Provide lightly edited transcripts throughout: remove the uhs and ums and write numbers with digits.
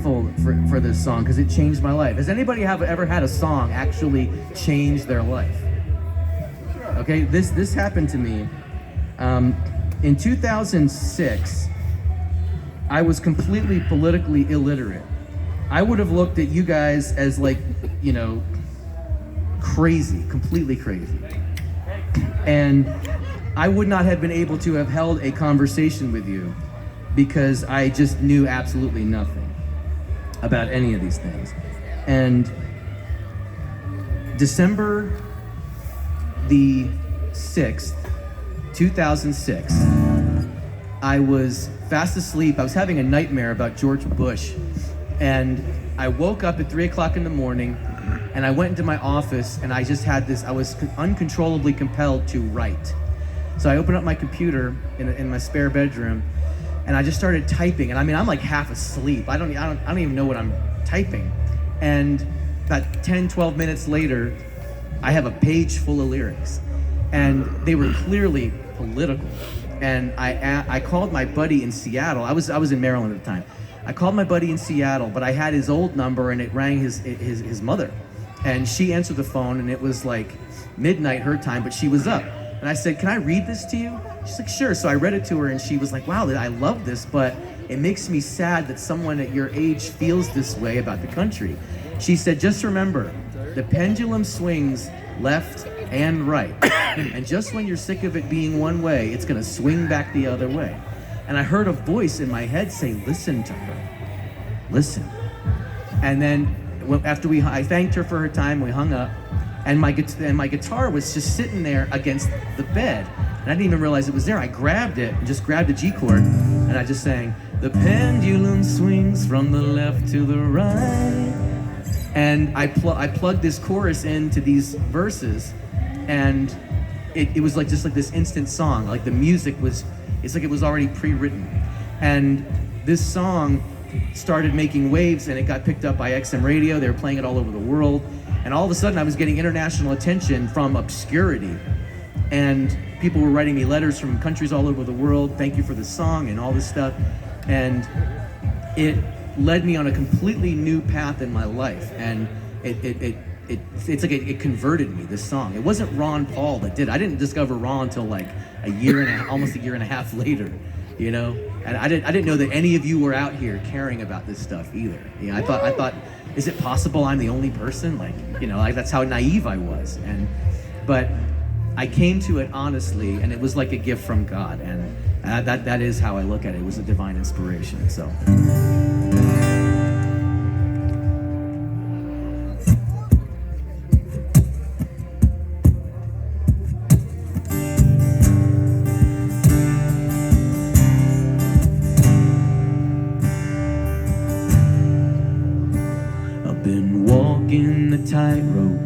grateful for this song because it changed my life. Has anybody ever had a song actually change their life? Okay, this happened to me. In 2006, I was completely politically illiterate. I would have looked at you guys as like, you know, crazy, completely crazy. And I would not have been able to have held a conversation with you because I just knew absolutely nothing about any of these things. And December the 6th, 2006, I was fast asleep. I was having a nightmare about George Bush. And I woke up at 3 o'clock in the morning and I went into my office and I just had this, I was uncontrollably compelled to write. So I opened up my computer in my spare bedroom and I just started typing. And I mean, I'm like half asleep. I don't even know what I'm typing. And about 10, 12 minutes later, I have a page full of lyrics and they were clearly political. And I called my buddy in Seattle. I was in Maryland at the time. I called my buddy in Seattle, but I had his old number and it rang his mother. And she answered the phone and it was like midnight her time, but she was up. And I said, "Can I read this to you?" She's like, "Sure." So I read it to her and she was like, "Wow, I love this, but it makes me sad that someone at your age feels this way about the country." She said, "Just remember, the pendulum swings left and right. And just when you're sick of it being one way, it's gonna swing back the other way." And I heard a voice in my head say, "Listen to her, listen." And then after I thanked her for her time, we hung up, and my guitar was just sitting there against the bed. And I didn't even realize it was there. I grabbed it and just grabbed a G chord, and I just sang, "The pendulum swings from the left to the right." And I plugged this chorus into these verses, and it was like just like this instant song. Like the music was, it's like it was already pre-written. And this song started making waves and it got picked up by XM radio. They were playing it all over the world. And all of a sudden I was getting international attention from obscurity. And people were writing me letters from countries all over the world. "Thank you for the song," and all this stuff. And it led me on a completely new path in my life. And it's like it converted me, this song. It wasn't Ron Paul that did it. I didn't discover Ron until like almost a year and a half later, you know? And I didn't know that any of you were out here caring about this stuff either. You know, I thought, is it possible I'm the only person? Like, you know, like that's how naive I was. But I came to it honestly, and it was like a gift from God. And that is how I look at it. It was a divine inspiration, so. Walking the tightrope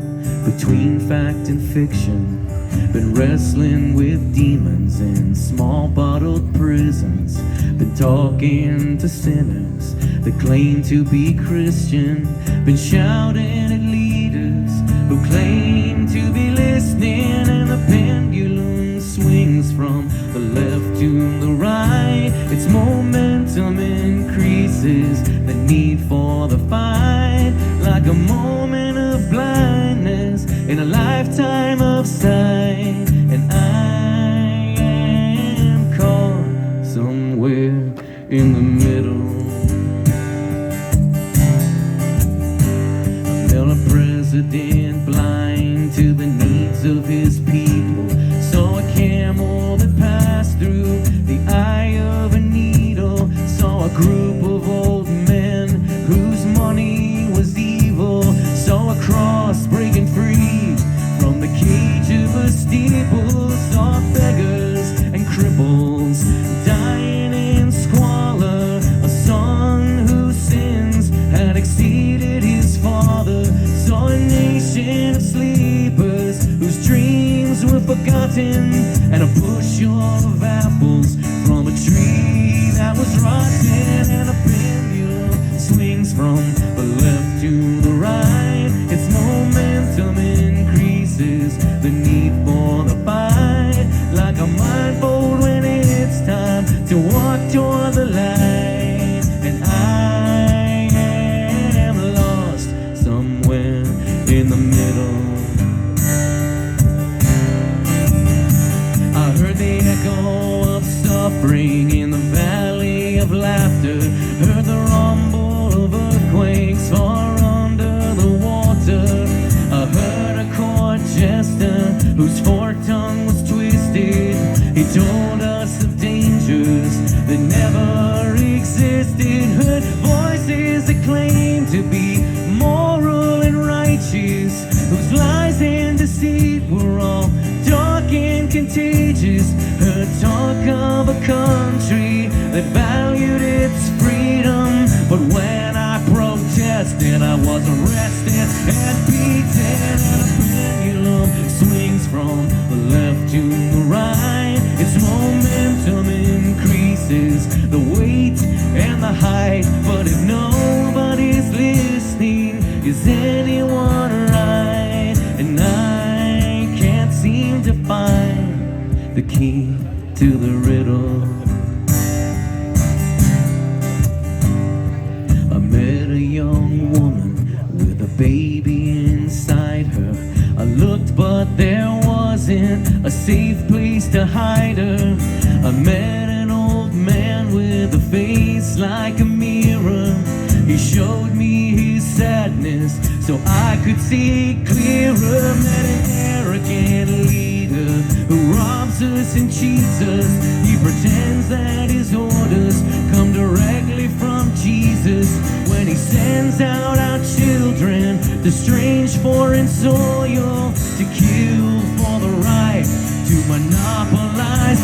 between fact and fiction, been wrestling with demons in small bottled prisons, been talking to sinners that claim to be Christian, been shouting at leaders who claim to be listening, and the pendulum swings from the left to the right. Its momentum increases the need for the fight, like a moment of blindness in a lifetime of sight. And I am caught somewhere in the middle. I met a president blind to the needs of his people, saw a camel that passed through the eye of a needle, saw a group of old men whose money was evil, saw a cross breaking free from the cage of a steeple, saw beggars and cripples dying in squalor, a son whose sins had exceeded his father, saw a nation of sleepers whose dreams were forgotten, and a bushel of apples from a tree that was rotten, and a pendulum swings from the left to the right. Its momentum increases the need for the fight, like a blindfold when it's time to walk toward the light. And I voices that claim to be moral and righteous, whose lies and deceit were all dark and contagious. Heard talk of a country that valued its freedom, but when I protested, I was arrested and beaten, and a pendulum swings from the left to the right. Its momentum increases the weight and the height, but if nobody's listening, is anyone right? And I can't seem to find the key to the riddle. I met a young woman with a baby inside her. I looked, but there wasn't a safe place to hide her. I met an old man with a face like a mirror. He showed me his sadness so I could see clearer. Met an arrogant leader who robs us and cheats us. He pretends that his orders come directly from Jesus. When he sends out our children to strange foreign soil, to kill for the right to monopolize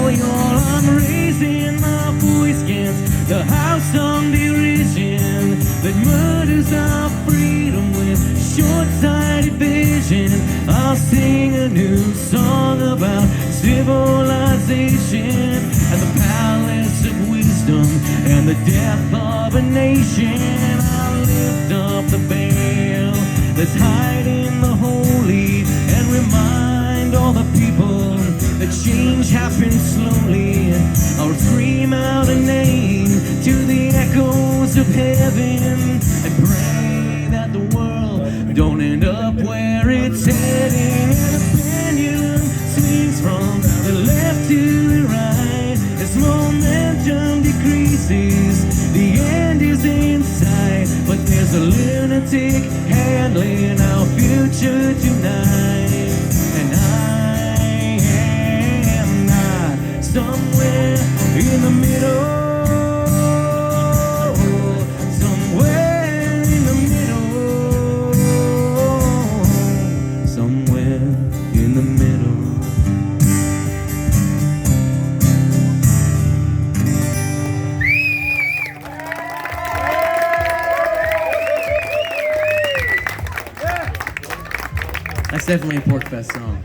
oil. I'm raising my voice against the house of derision that murders our freedom with short-sighted vision. I'll sing a new song about civilization and the palace of wisdom and the death of a nation. I'll lift up the veil that's hiding the holy and remind all the people that change happens slowly. I'll scream out a name to the echoes of heaven and pray that the world don't end up where it's heading. And the pendulum swings from the left to the right as momentum decreases. The end is in sight, but there's a lunatic handling our future tonight. And I am not somewhere in the middle. Somewhere in the middle. Somewhere in the middle. That's definitely a Porcfest song.